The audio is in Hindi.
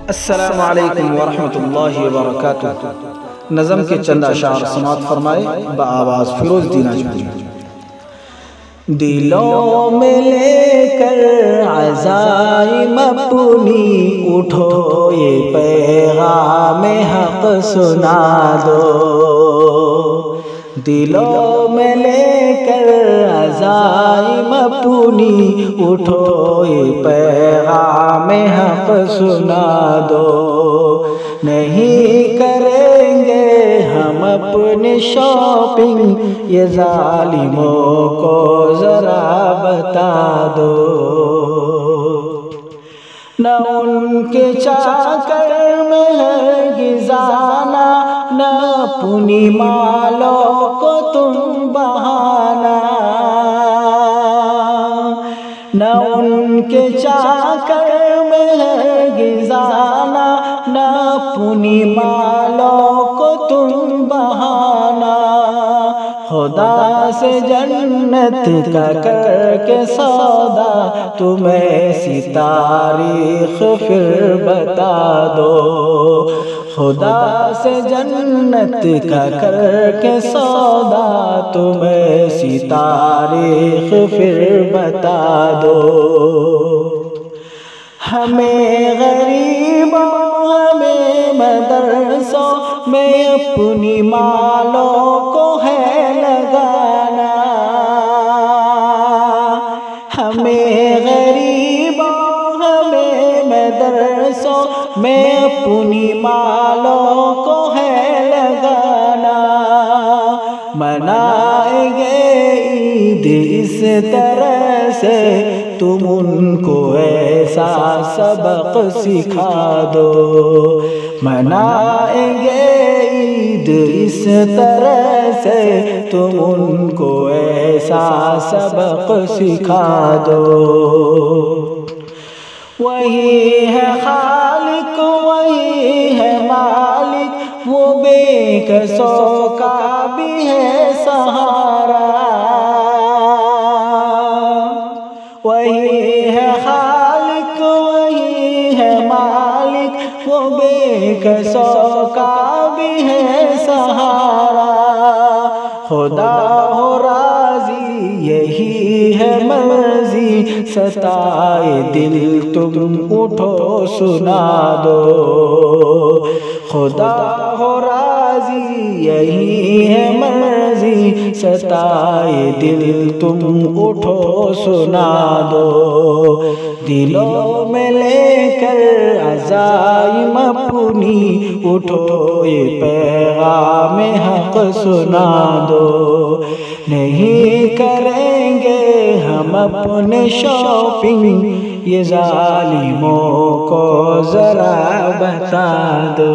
अस्सलामु अलैकुम वरहमतुल्लाहि वबरकातुहू। नज़म के चंद अशार समात फरमाए बआवाज़ फिरोज दीना जी। दिलों में लेकर अज़ाइम अपनी उठो, ये पैगाम हक़ सुना दो। दिलों में लेकर अज़ाइम अपनी उठो, ये पैगाम हक़ सुना दो। नहीं करेंगे हम अपनी शॉपिंग, ये जालिमों को जरा बता दो। न उनके चाकर में है गिजाना, न अपनी मालों को तुम बहाना। न उनके चाकर में है गिजाना, न अपनी मालों को तुम बहाना। खुदा से जन्नत का करके सौदा, तुम्हें ऐसी तारीख फिर बता दो। खुदा से जन्नत का करके सौदा, तुम्हें ऐसी तारीख फिर बता दो। हमें गरीबों हमें मदरसों में अपनी मालों को है लगाना। हमें गरीबों हमें मदरसों में अपनी मालों को है लगाना। मनाएंगे ईद इस तरह से, तुम उनको ऐसा सबक सिखा दो। मनाएंगे ईद इस तरह से, तुम उनको ऐसा सबक सिखा दो। वही है खालिक वही है मालिक, वो बेकसों का भी है सहारा। वही है खालिक वही है मालिक, वो बेकसों का भी है सहारा। खुदा हो राजी यही है मर्जी, सताए दिल तुम उठो सुना दो। खुदा हो राजी यही है मर्जी, सताए दिल तुम उठो सुना दो। दिलों में लेकर अज़ाइम अपनी उठो, ये पैगाम हक़ सुना दो। नहीं करेंगे हम अपने शॉपिंग, ये जालिमों को जरा बता दो।